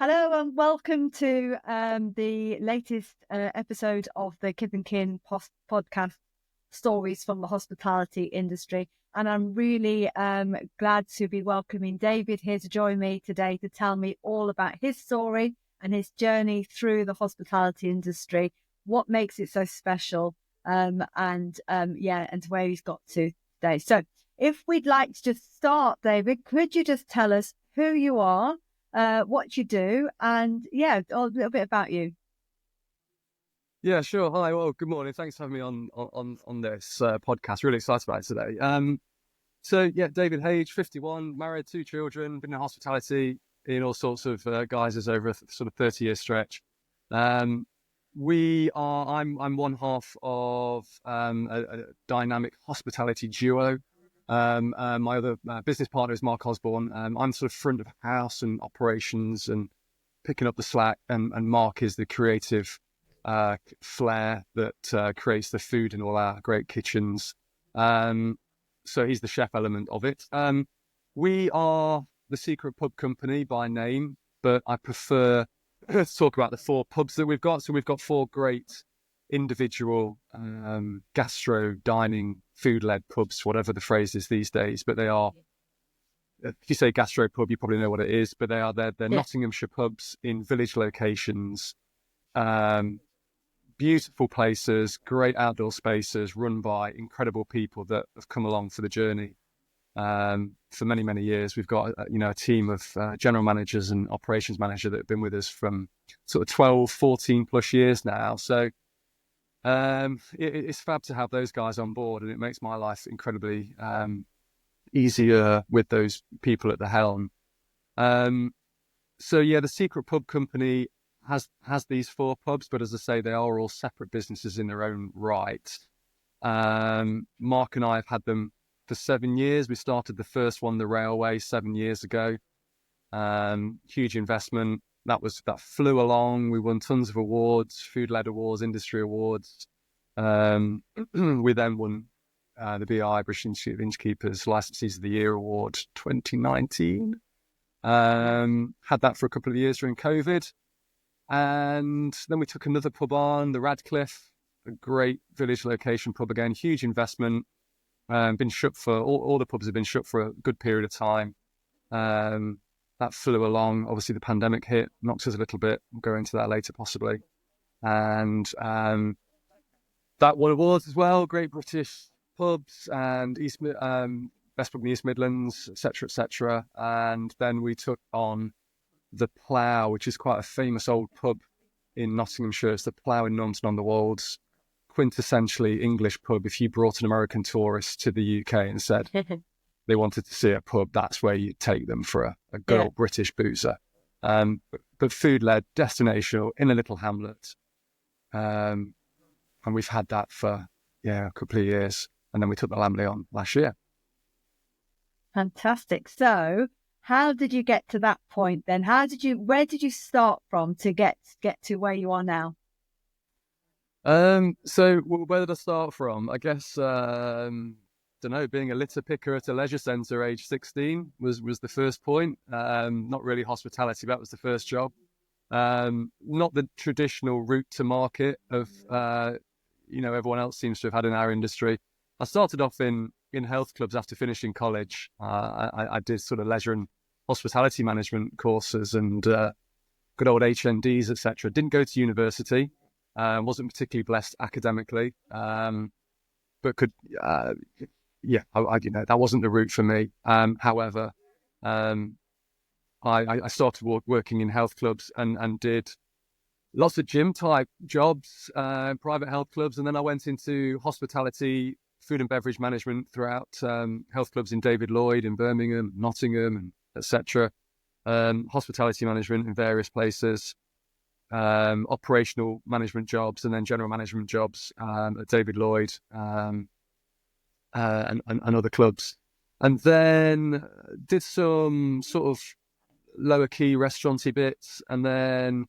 Hello and welcome to the latest episode of the Kith and Kin podcast, Stories from the Hospitality Industry. And I'm really glad to be welcoming David here to join me today to tell me all about his story and his journey through the hospitality industry, what makes it so special, and where he's got to today. So if we'd like to just start, David, could you just tell us who you are, what you do, and a little bit about you? Yeah, sure. Hi. Well, good morning. Thanks for having me on this podcast. Really excited about it today. David Hage, 51, married, 2 children, been in hospitality in all sorts of guises over a sort of 30-year stretch. I'm one half of a dynamic hospitality duo. My other business partner is Mark Osborne. I'm sort of front of house and operations and picking up the slack, and Mark is the creative flair that creates the food in all our great kitchens. So he's the chef element of it. We are the secret pub company by name, but I prefer to talk about the 4 pubs that we've got. So we've got 4 great individual gastro dining food-led pubs, whatever the phrase is these days, but they are, if you say gastro pub, you probably know what it is, but they're Nottinghamshire pubs in village locations, beautiful places, great outdoor spaces, run by incredible people that have come along for the journey for many, many years. We've got a team of general managers and operations manager that have been with us from sort of 12, 14 plus years now. So it's fab to have those guys on board, and it makes my life incredibly easier with those people at the helm. The secret pub company has these 4 pubs, but as I say, they are all separate businesses in their own right. Mark and I have had them for 7 years. We started the first one, the Railway, 7 years ago. Huge investment. That flew along. We won tons of awards, food-led awards, industry awards. We then won the BI, British Institute of Innkeepers Licensees of the Year Award 2019. Had that for a couple of years during COVID. And then we took another pub on, the Radcliffe, a great village location pub again, huge investment. Been shut for, all the pubs have been shut for a good period of time. That flew along. Obviously, the pandemic hit, knocked us a little bit. We'll go into that later, possibly. And that won awards as well. Great British pubs and best pub in the East Midlands, etc., etc. And then we took on the Plough, which is quite a famous old pub in Nottinghamshire. It's the Plough in Normanton-on-the-Wolds. Quintessentially English pub. If you brought an American tourist to the UK and said they wanted to see a pub, that's where you take them for a good old British boozer. But food-led, destinational, in a little hamlet. And we've had that for a couple of years. And then we took the Lamley on last year. Fantastic. So how did you get to that point then? Where did you start from to get to where you are now? Where did I start from? I guess, being a litter picker at a leisure centre age 16 was the first point. Not really hospitality, that was the first job. Not the traditional route to market of, everyone else seems to have had in our industry. I started off in health clubs after finishing college. I did sort of leisure and hospitality management courses and good old HNDs, etc. Didn't go to university. Wasn't particularly blessed academically, but could, that wasn't the route for me. However, I started working in health clubs and did lots of gym type jobs, private health clubs, and then I went into hospitality, food and beverage management throughout health clubs in David Lloyd in Birmingham, Nottingham, and etc. Hospitality management in various places. Operational management jobs and then general management jobs at David Lloyd and other clubs, and then did some sort of lower key restauranty bits, and then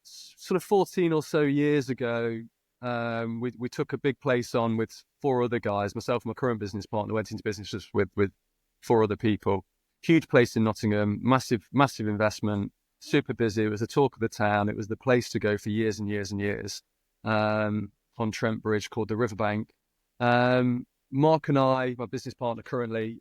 sort of 14 or so years ago we took a big place on with 4 other guys. Myself and my current business partner went into business with 4 other people. Huge place in Nottingham, massive investment, super busy. It was the talk of the town. It was the place to go for years and years and years, on Trent Bridge, called the Riverbank. Mark and I, my business partner currently,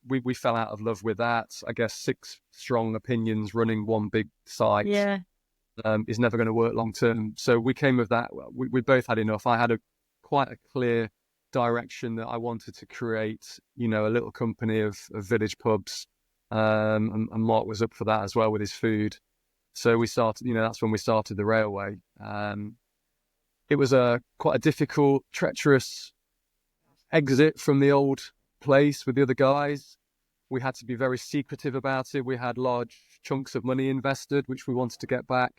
we fell out of love with that. I guess 6 strong opinions running one big site is never going to work long term. So we came with that. We both had enough. I had quite a clear direction that I wanted to create, a little company of village pubs. And Mark was up for that as well with his food. So we started, that's when we started the railway. It was quite a difficult, treacherous exit from the old place with the other guys. We had to be very secretive about it. We had large chunks of money invested, which we wanted to get back.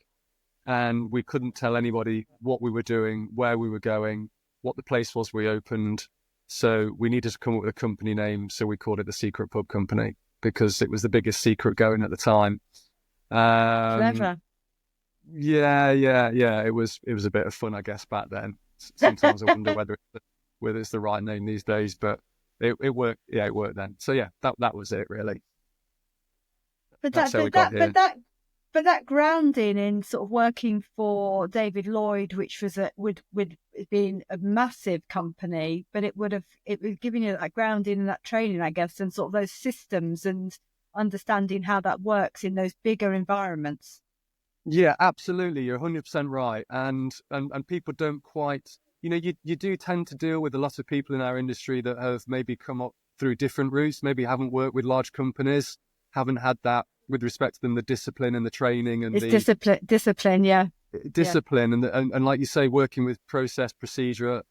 And we couldn't tell anybody what we were doing, where we were going, what the place was we opened. So we needed to come up with a company name. So we called it the Secret Pub Company, because it was the biggest secret going at the time. Clever. Yeah. It was a bit of fun, I guess, back then. Sometimes I wonder whether it's the right name these days, but it worked. Yeah, it worked then. So yeah, that was it really. But that grounding in sort of working for David Lloyd, which was would have been a massive company, but it was giving you that grounding and that training, I guess, and sort of those systems and understanding how that works in those bigger environments. Yeah, absolutely. You're 100% right. And people don't quite, you do tend to deal with a lot of people in our industry that have maybe come up through different routes, maybe haven't worked with large companies, haven't had that, with respect to them, the discipline and the training and discipline, yeah. Discipline and like you say, working with process, procedure,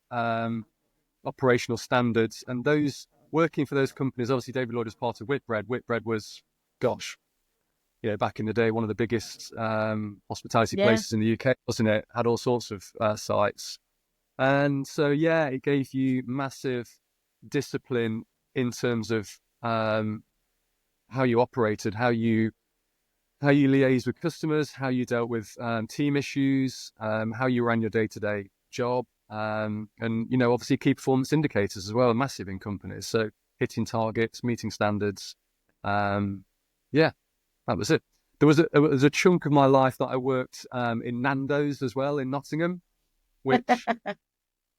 operational standards, and those working for those companies. Obviously, David Lloyd was part of Whitbread. Whitbread was, back in the day, one of the biggest hospitality places in the UK, wasn't it? Had all sorts of sites, and so it gave you massive discipline in terms of how you operated, how you liaised with customers, how you dealt with team issues, how you ran your day-to-day job, and obviously key performance indicators as well, massive in companies. So hitting targets, meeting standards. That was it. There was a chunk of my life that I worked in Nando's as well in Nottingham, which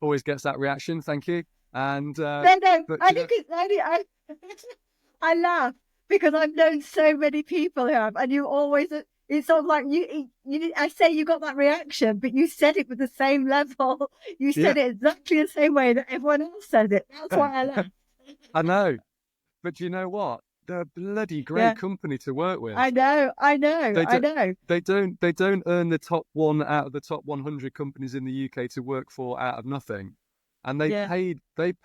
always gets that reaction. Thank you. And I laugh, because I've known so many people who have, and you always, it's sort of like you I say you got that reaction, but you said it with the same level. You said it exactly the same way that everyone else said it. That's why I laugh. I know, but you know what? They're a bloody great company to work with. I know. They don't earn the top 1 out of the top 100 companies in the UK to work for out of nothing, and they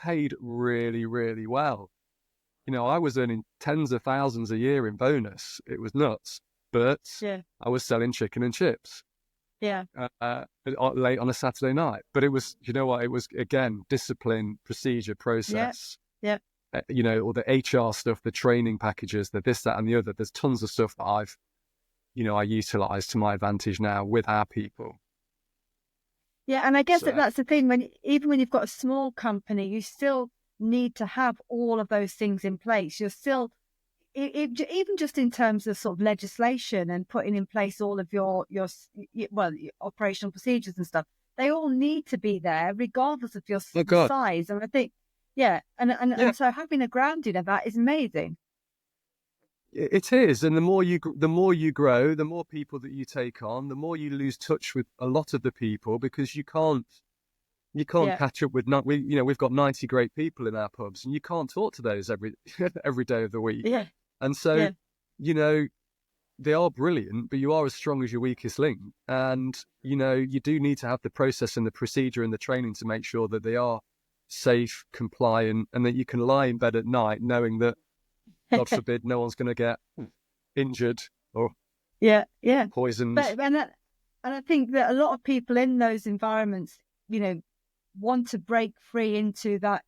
paid really, really well. I was earning tens of thousands a year in bonus. It was nuts, but I was selling chicken and chips. Yeah. Late on a Saturday night. But it was, it was, again, discipline, procedure, process. Yeah. All the HR stuff, the training packages, the this, that, and the other. There's tons of stuff that I utilize to my advantage now with our people. Yeah, and I guess that's the thing. Even when you've got a small company, you still need to have all of those things in place. You're still, even just in terms of sort of legislation and putting in place all of your operational procedures and stuff, they all need to be there regardless of your size. And I think, and so having a grounding of that is amazing. It is, and the more you grow, the more people that you take on, the more you lose touch with a lot of the people, because you can't catch up with we've got 90 great people in our pubs, and you can't talk to those every day of the week. Yeah. And so, they are brilliant, but you are as strong as your weakest link. And, you do need to have the process and the procedure and the training to make sure that they are safe, compliant, and that you can lie in bed at night knowing that, God forbid, no one's going to get injured or poisoned. And I think that a lot of people in those environments, want to break free into that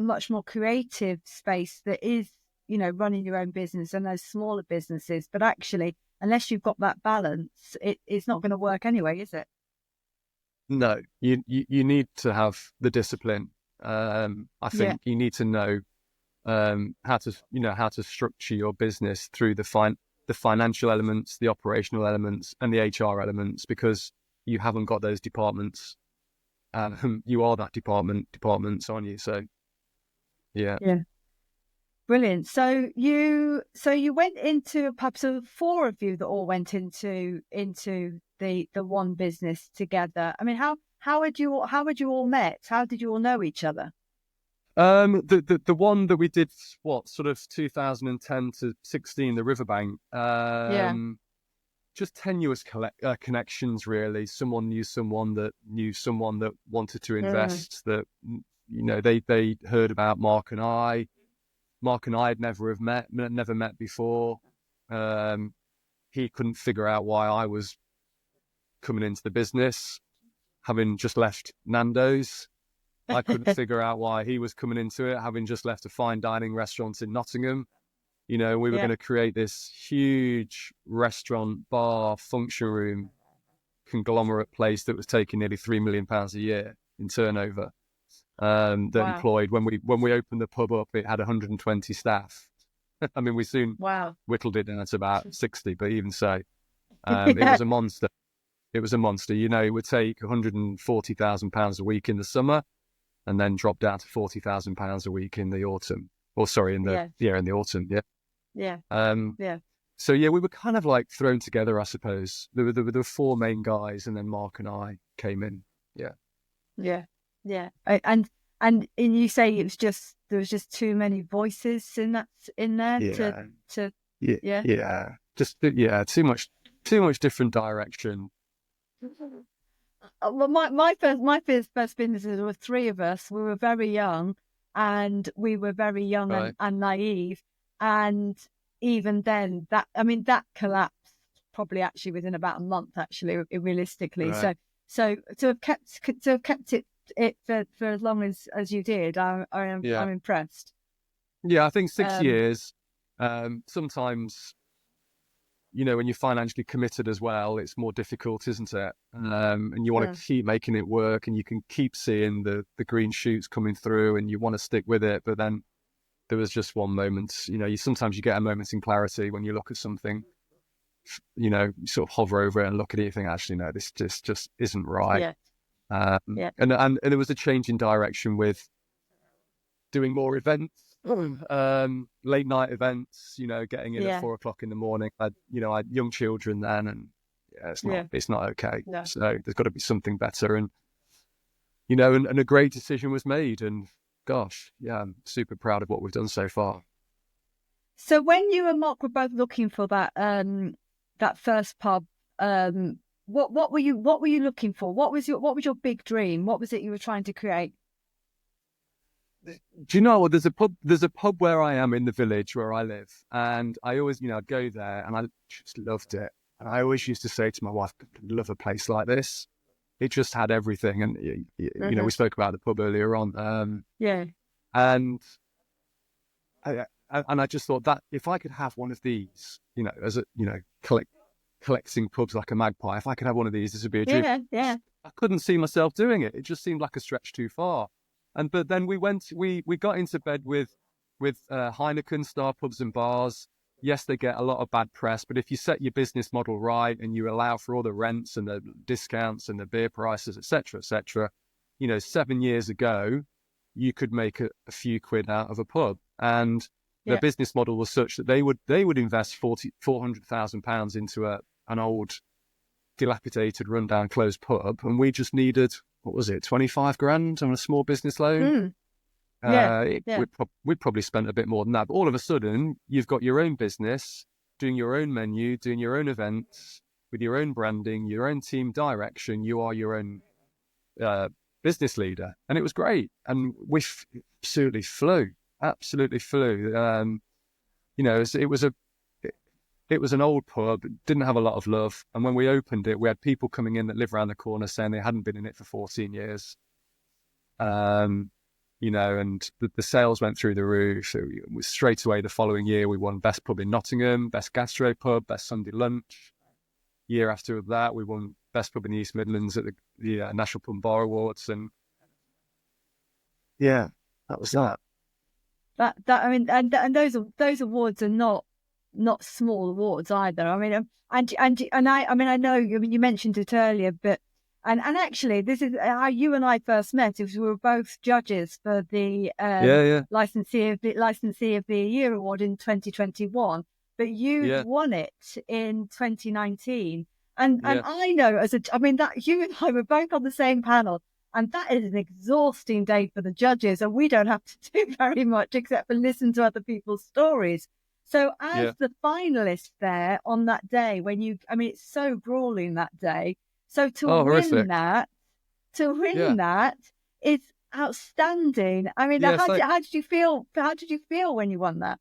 much more creative space that is, running your own business and those smaller businesses. But actually, unless you've got that balance, it's not going to work anyway, is it? No, you need to have the discipline. I think you need to know how to structure your business through the the financial elements, the operational elements, and the HR elements, because you haven't got those departments. You are that departments, aren't you? So, yeah. Brilliant. So you went into a pub. So 4 of you that all went into the one business together. I mean, how had you all met? How did you all know each other? The one that we did, sort of 2010 to 16, the Riverbank. Just tenuous connections, really. Someone knew someone that wanted to invest. That they heard about Mark and I. Mark and I had never met before. He couldn't figure out why I was coming into the business, having just left Nando's. I couldn't figure out why he was coming into it, having just left a fine dining restaurant in Nottingham. We were going to create this huge restaurant, bar, function room, conglomerate place that was taking nearly £3 million a year in turnover. Employed, when we opened the pub up, it had 120 staff. I mean, we soon whittled it down to about 60, but even so, it was a monster. It was a monster. It would take £140,000 a week in the summer, and then drop down to £40,000 a week in the autumn. Or sorry, in the autumn. So we were kind of like thrown together, I suppose. There were 4 main guys, and then Mark and I came in. And you say there was just too many voices in there too much different direction. Well, my first business, there were 3 of us. We were very young, and and naive, and even then that collapsed probably actually within about a month, actually, realistically. Right. So to have kept it for as long as you did, I'm impressed. I think 6 years. Sometimes, when you're financially committed as well, it's more difficult, isn't it? And you want to keep making it work, and you can keep seeing the green shoots coming through, and you want to stick with it. But then there was just one moment, sometimes you get a moment in clarity when you look at something, you sort of hover over it and look at it and think, actually, no, this just isn't right. And there was a change in direction with doing more events, late night events, getting in at 4 o'clock in the morning. I had young children then, and it's not okay. No. So there's got to be something better. And, and a great decision was made. And gosh, I'm super proud of what we've done so far. So when you and Mark were both looking for that first pub, what were you looking for? What was your big dream? What was it you were trying to create? Do you know what? There's a pub where I am in the village where I live, and I always, I'd go there, and I just loved it. And I always used to say to my wife, I love a place like this. It just had everything. And, we spoke about the pub earlier on. And I just thought that if I could have one of these, as a, collecting pubs like a magpie, if I could have one of these, this would be a dream. Yeah. I couldn't see myself doing it. It just seemed like a stretch too far. But then we got into bed with Heineken, Star Pubs and Bars. Yes, they get a lot of bad press, but if you set your business model right and you allow for all the rents and the discounts and the beer prices, etc., 7 years ago, you could make a few quid out of a pub. And their business model was such that they would invest £400,000 into an old, dilapidated, rundown, closed pub, and we just needed, what was it, 25 grand on a small business loan? We'd probably spent a bit more than that. But all of a sudden, you've got your own business, doing your own menu, doing your own events, with your own branding, your own team direction. You are your own business leader. And it was great. And we absolutely flew. It was an old pub, didn't have a lot of love. And when we opened it, we had people coming in that live around the corner saying they hadn't been in it for 14 years. And the sales went through the roof. It was straight away the following year, we won Best Pub in Nottingham, Best Gastro Pub, Best Sunday Lunch. Year after that, we won Best Pub in the East Midlands at the National Pub and Bar Awards. And that was that. And those awards are not not small awards either. I mean, I know. I mean, you mentioned it earlier, but and actually, this is how you and I first met. Because we were both judges for the licensee of the Year award in 2021, but you won it in 2019. And I know that you and I were both on the same panel. And that is an exhausting day for the judges, and we don't have to do very much except for listen to other people's stories. So as the finalist there on that day, it's so grueling that day. So to win that is outstanding. I mean, how did you feel? How did you feel when you won that?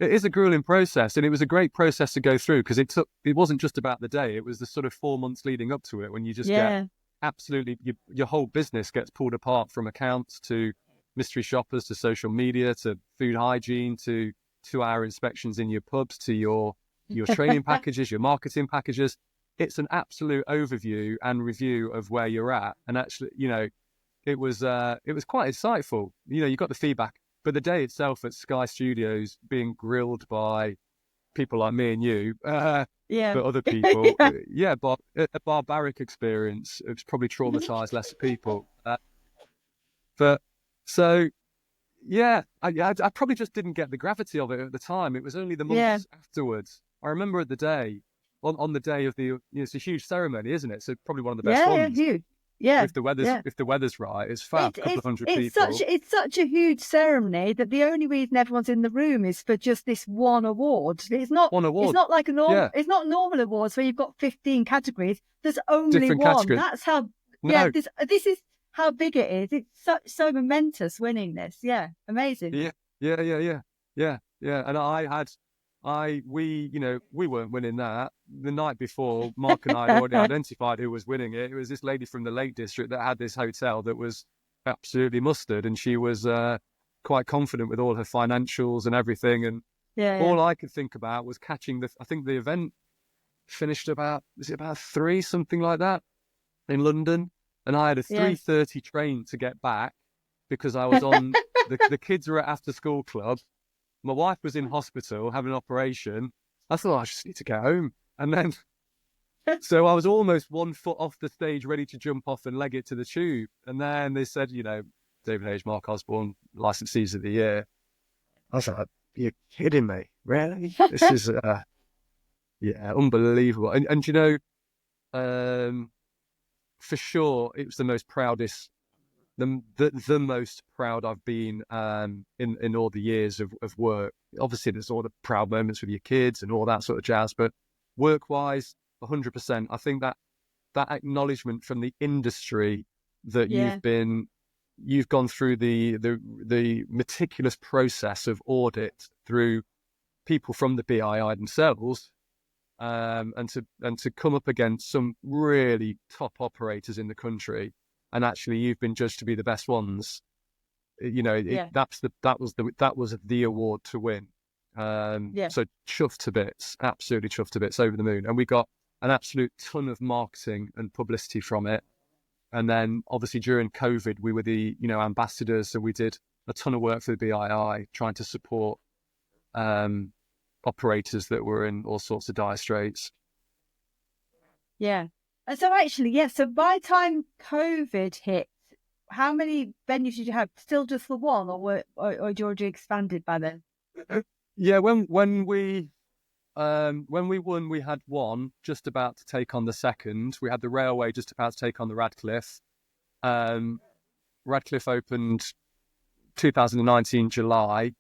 It is a grueling process, and it was a great process to go through because it wasn't just about the day. It was the sort of 4 months leading up to it when you just get absolutely your whole business gets pulled apart, from accounts to mystery shoppers to social media to food hygiene to 2-hour inspections in your pubs to your training packages, your marketing packages. It's an absolute overview and review of where you're at. And actually, it was quite insightful. You got the feedback, but the day itself at Sky Studios, being grilled by people like me and you, but other people, but a barbaric experience. It's probably traumatized less people. I probably just didn't get the gravity of it at the time. It was only the months afterwards. I remember the day, on the day of it's a huge ceremony, isn't it? So probably one of the best ones. Huge. Yeah. If the weather's right, it's fab. A couple of hundred people. It's such a huge ceremony that the only reason everyone's in the room is for just this one award. It's not one award. It's not like a normal. It's not normal awards where you've got 15 categories. There's only different one. Categories. That's how. No. Yeah. This is how big it is. It's so momentous winning this. Yeah. Amazing. Yeah. And we weren't winning that. The night before, Mark and I had already identified who was winning it. It was this lady from the Lake District that had this hotel that was absolutely mustard, and she was quite confident with all her financials and everything. And all I could think about was catching I think the event finished about 3, something like that, in London, and I had a 3:30 train to get back because I was on the kids were at after school club. My wife was in hospital having an operation. I thought, I just need to get home. And then, so I was almost 1 foot off the stage, ready to jump off and leg it to the tube. And then they said, David Hage, Mark Osborne, licensees of the year. I was like, you're kidding me? Really? This is, unbelievable. And for sure, it was the most proudest, the most proud I've been in all the years of work. Obviously, there's all the proud moments with your kids and all that sort of jazz, but work-wise, 100%. I think that acknowledgement from the industry that you've gone through the meticulous process of audit through people from the BII themselves, and to come up against some really top operators in the country. And actually, you've been judged to be the best ones. That was the award to win. So chuffed to bits, absolutely chuffed to bits, over the moon. And we got an absolute ton of marketing and publicity from it. And then obviously during COVID, we were the ambassadors, so we did a ton of work for the BII, trying to support operators that were in all sorts of dire straits. Yeah. And so actually, so by the time COVID hit, how many venues did you have? Still just the one, or had you already expanded by then? Yeah, when we won, we had one, just about to take on the second. We had the Railway just about to take on the Radcliffe. Radcliffe opened 2019 July.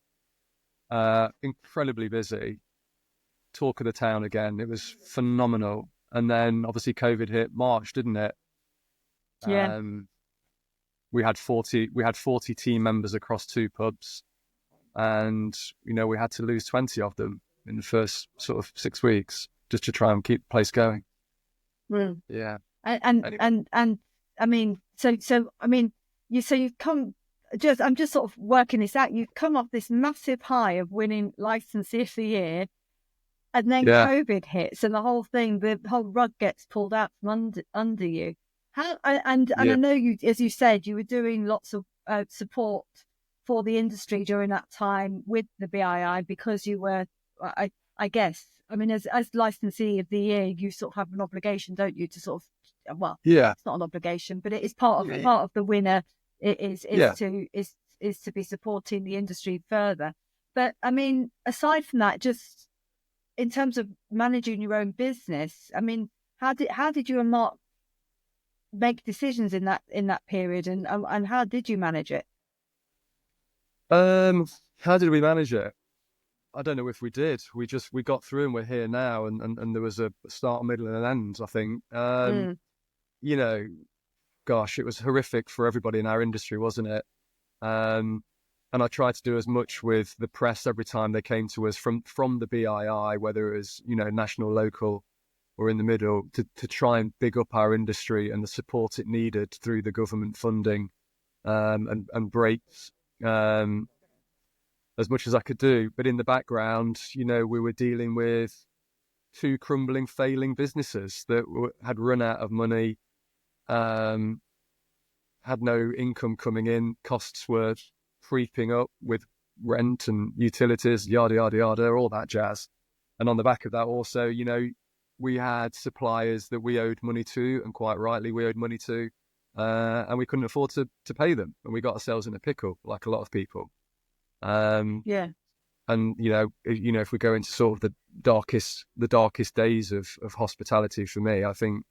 Incredibly busy. Talk of the town again. It was phenomenal. And then obviously COVID hit March, didn't it? Yeah. We had 40 team members across 2 pubs, and we had to lose 20 of them in the first sort of 6 weeks just to try and keep the place going. Mm. Yeah. And I mean, you've come. I'm just sort of working this out. You've come off this massive high of winning licensee of the year. And then COVID hits, and the whole rug gets pulled out from under you. I know you, as you said, you were doing lots of support for the industry during that time with the BII because you were. I I guess. I mean, as licensee of the year, you sort of have an obligation, don't you, to sort of, well, Yeah. it's not an obligation, but it is part of the winner. It is to be supporting the industry further. But I mean, aside from that, just in terms of managing your own business, I mean, how did you and Mark make decisions in that period, and how did you manage it? How did we manage it? I don't know if we did. We got through, and we're here now, and there was a start, middle, and an end, I think. You know, gosh, it was horrific for everybody in our industry, wasn't it? And I tried to do as much with the press every time they came to us from the BII, whether it was, national, local, or in the middle, to try and big up our industry and the support it needed through the government funding, and breaks, as much as I could do. But in the background, we were dealing with two crumbling, failing businesses that had run out of money, had no income coming in, costs were creeping up with rent and utilities, yada, yada, yada, all that jazz. And on the back of that also, we had suppliers that we owed money to, and quite rightly we owed money to, and we couldn't afford to pay them. And we got ourselves in a pickle, like a lot of people. And if we go into sort of the darkest days of hospitality for me, I think,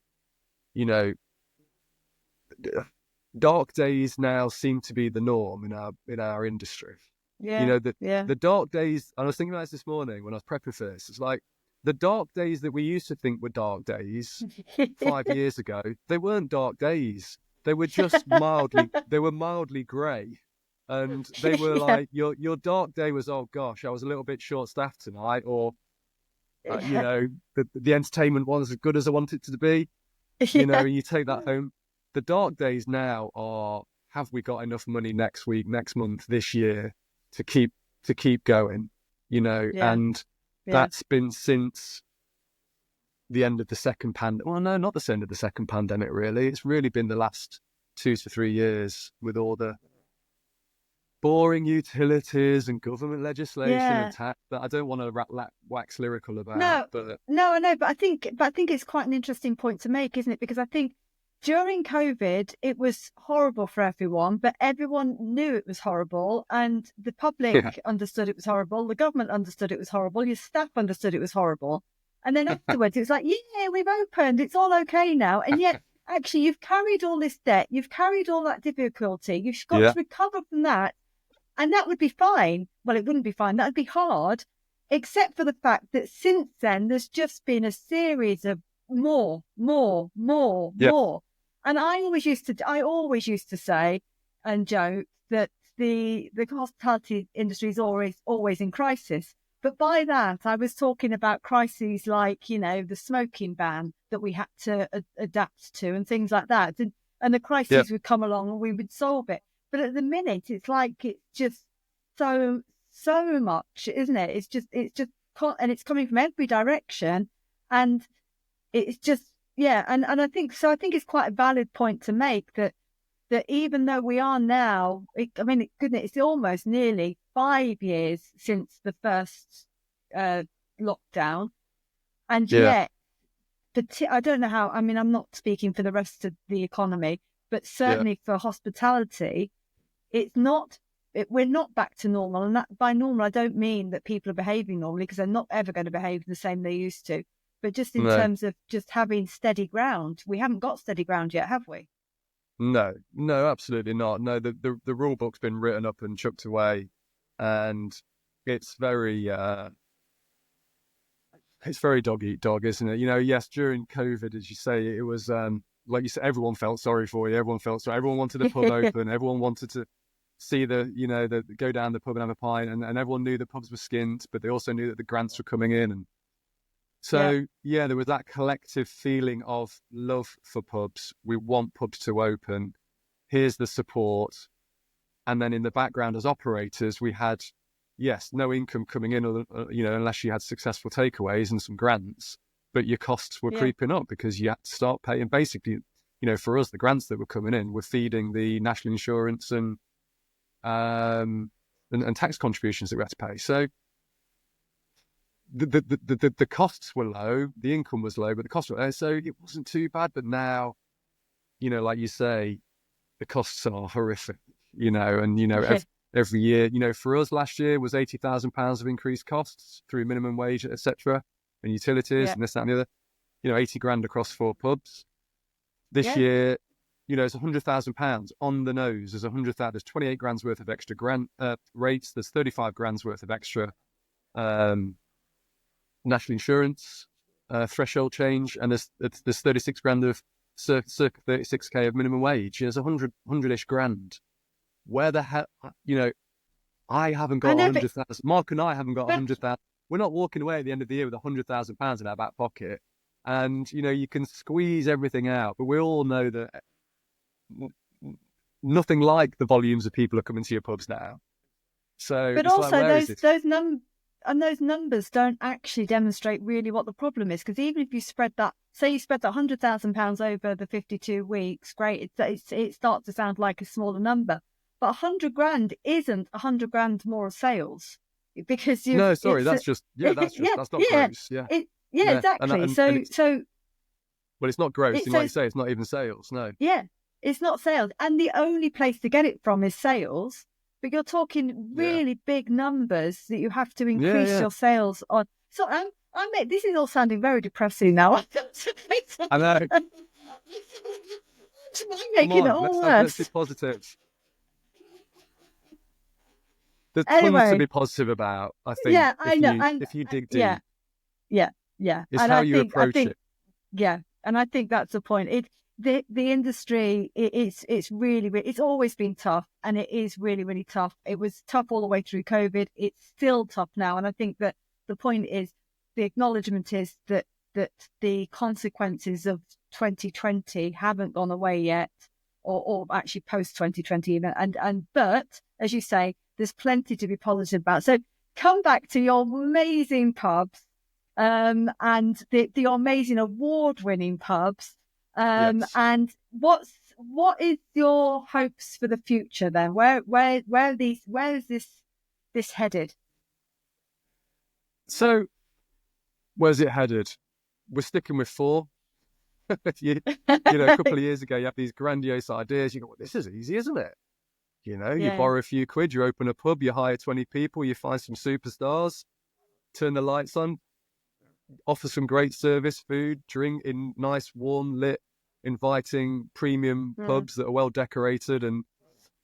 dark days now seem to be the norm in our industry. The dark days, and I was thinking about this morning when I was prepping for this, it's like the dark days that we used to think were dark days 5 years ago, they weren't dark days. They were just mildly grey. And they were like, your dark day was, oh gosh, I was a little bit short-staffed tonight, or, the entertainment wasn't as good as I wanted it to be. You take that home. The dark days now are, have we got enough money next week, next month, this year to keep going, and that's been since the end of the second pandemic. Well, no, not the end of the second pandemic, really. It's really been the last 2 to 3 years with all the boring utilities and government legislation and tax that I don't want to wax lyrical about. No, I know, but I think it's quite an interesting point to make, isn't it? Because I think during COVID, it was horrible for everyone, but everyone knew it was horrible, and the public understood it was horrible. The government understood it was horrible. Your staff understood it was horrible. And then afterwards, it was like, yeah, we've opened. It's all okay now. And yet, actually, you've carried all this debt. You've carried all that difficulty. You've got to recover from that. And that would be fine. Well, it wouldn't be fine. That would be hard, except for the fact that since then, there's just been a series of more. And I always used to say and joke that the hospitality industry is always in crisis. But by that, I was talking about crises like, the smoking ban that we had to adapt to and things like that. And the crises would come along and we would solve it. But at the minute, it's like it's just so much, isn't it? It's just, and it's coming from every direction, and it's just, and I think so. I think it's quite a valid point to make that even though we are now, it's almost nearly 5 years since the first lockdown, and yet, I don't know how. I mean, I'm not speaking for the rest of the economy, but certainly for hospitality, it's not. We're not back to normal, and that, by normal, I don't mean that people are behaving normally, because they're not ever going to behave the same they used to. But just in terms of just having steady ground, we haven't got steady ground yet, have we? No, absolutely not. No, the rule book's been written up and chucked away, and it's very dog eat dog, isn't it? Yes, during COVID, as you say, it was like you said, everyone felt sorry for you. Everyone wanted the pub open. Everyone wanted to see the go down the pub and have a pint, and everyone knew the pubs were skint, but they also knew that the grants were coming in, and so there was that collective feeling of love for pubs. We want pubs to open. Here's the support. And then in the background, as operators, we had no income coming in, unless you had successful takeaways and some grants, but your costs were creeping up because you had to start paying. Basically, for us, the grants that were coming in were feeding the national insurance and tax contributions that we had to pay. So the costs were low, the income was low, but the costs were low, so it wasn't too bad. But now, like you say, the costs are horrific, and every year, for us last year was £80,000 of increased costs through minimum wage, etc., and utilities and this, that, and the other. 80 grand across 4 pubs. This year, it's £100,000 on the nose. There's 100,000. There's 28 grand's worth of extra grant rates. There's 35 grand's worth of extra national insurance threshold change, and there's 36 grand of circa 36k of minimum wage. There's 100-ish grand. Where the hell, I haven't got 100,000. Mark and I haven't got 100,000. We're not walking away at the end of the year with £100,000 in our back pocket. And, you can squeeze everything out, but we all know that nothing like the volumes of people are coming to your pubs now. So, but also those numbers don't actually demonstrate really what the problem is, because even if you spread that, say you spread that £100,000 over the 52 weeks, great, it starts to sound like a smaller number. But 100 grand isn't 100 grand more of sales, because that's not gross. Exactly. Well, it's not gross. Like you say, it's not even sales. No. Yeah, it's not sales, and the only place to get it from is sales. But you're talking really big numbers that you have to increase your sales on. So this is all sounding very depressing now. I know. Making it all worse. Let's be positive. There's tons to be positive about, I think. Yeah, I know. If you dig deep. Yeah. It's how you approach it. Yeah, and I think that's the point. The industry, it's really, it's always been tough, and it is really, really tough. It was tough all the way through COVID. It's still tough now, and I think that the point is, the acknowledgement is that the consequences of 2020 haven't gone away yet, or actually post 2020 even. But as you say, there's plenty to be positive about. So come back to your amazing pubs, and the amazing award-winning pubs. And what is your hopes for the future then? Where is this headed? So, where's it headed? We're sticking with 4. A couple of years ago, you have these grandiose ideas. You go, well, this is easy, isn't it? You borrow a few quid, you open a pub, you hire 20 people, you find some superstars, turn the lights on, offer some great service, food, drink in nice, warm, lit, inviting premium pubs that are well decorated and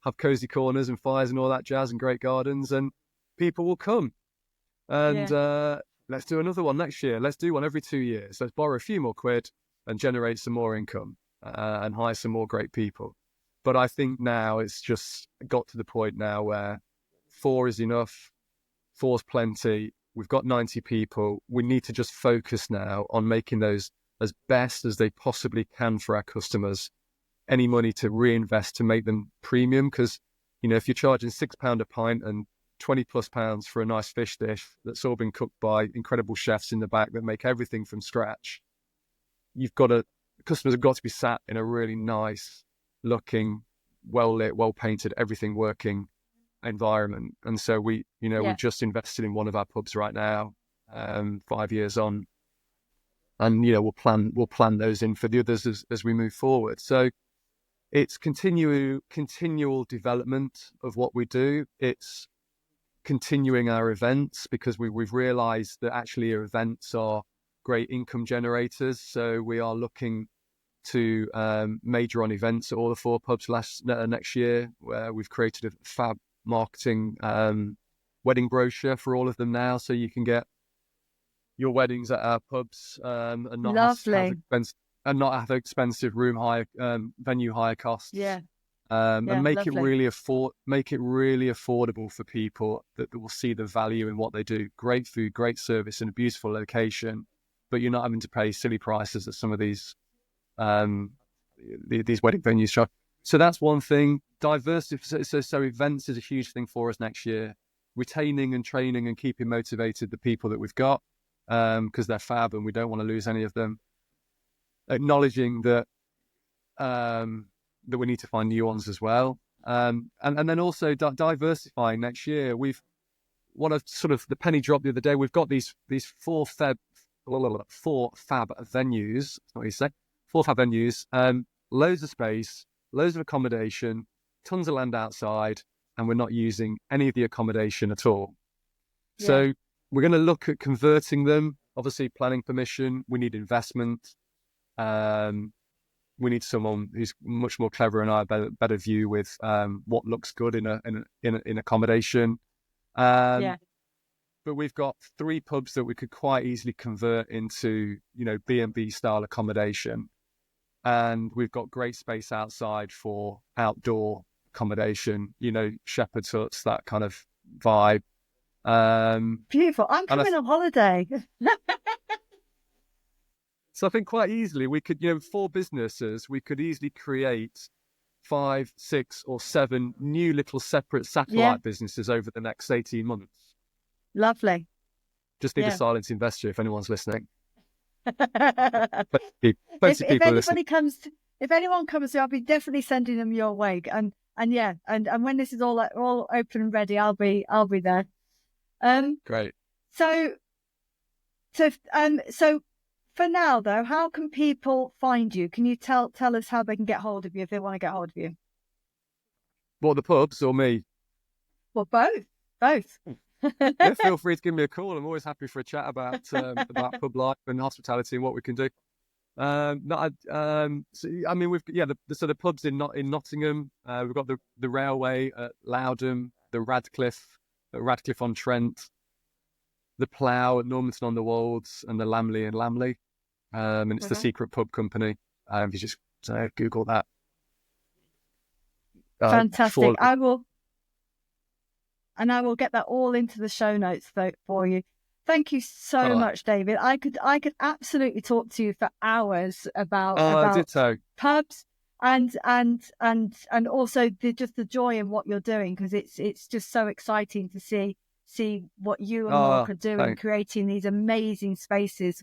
have cozy corners and fires and all that jazz and great gardens, and people will come. And let's do another one next year. Let's do one every 2 years. Let's borrow a few more quid and generate some more income and hire some more great people. But I think now it's just got to the point now where 4 is enough. 4's plenty. We've got 90 people. We need to just focus now on making those as best as they possibly can for our customers. Any money to reinvest to make them premium, because, if you're charging £6 a pint and £20+ for a nice fish dish that's all been cooked by incredible chefs in the back that make everything from scratch, customers have got to be sat in a really nice looking, well lit, well painted, everything working environment. And so we've just invested in one of our pubs right now, 5 years on, and we'll plan those in for the others as we move forward. So it's continual development of what we do. It's continuing our events, because we've realized that actually our events are great income generators. So we are looking to major on events at all the 4 pubs next year, where we've created a fab marketing wedding brochure for all of them now, so you can get your weddings at our pubs and not have expensive room hire, venue hire costs. And make it really affordable for people that will see the value in what they do. Great food, great service, in a beautiful location, but you're not having to pay silly prices at some of these wedding venues charge. So that's one thing. Diversity. So events is a huge thing for us next year. Retaining and training and keeping motivated the people that we've got, because they're fab and we don't want to lose any of them. Acknowledging that we need to find new ones as well, and then also diversifying next year. what a sort of the penny dropped the other day. We've got these four fab venues. That's not what you say. 4 fab venues. Loads of space, loads of accommodation, tons of land outside, and we're not using any of the accommodation at all. Yeah. So we're going to look at converting them. Obviously, planning permission. We need investment. We need someone who's much more clever and I have a better view with what looks good in accommodation. But we've got 3 pubs that we could quite easily convert into, B&B style accommodation, and we've got great space outside for outdoor accommodation. Shepherd's huts, that kind of vibe. Beautiful. I'm coming on holiday. So I think quite easily we could, 4 businesses, we could easily create 5, 6 or 7 new little separate satellite businesses over the next 18 months. Lovely. Just need a silent investor if anyone's listening. If anyone comes, I'll be definitely sending them your way. And when this is all open and ready, I'll be there. Great. So for now, though, how can people find you? Can you tell us how they can get hold of you if they want to get hold of you? What, the pubs or me? Well, both. Yeah, feel free to give me a call. I'm always happy for a chat about pub life and hospitality and what we can do. The pubs in Nottingham. We've got the railway at Loudham, the Radcliffe at Radcliffe-on-Trent, the Plough at Normanton on the Wolds, and the Lamley in Lamley. And it's the Secret Pub Company. If you just Google that. Fantastic. I will get that all into the show notes for you. Thank you so much, David. I could absolutely talk to you for hours about pubs and also the joy in what you're doing, because it's just so exciting to see what you and Mark are doing, creating these amazing spaces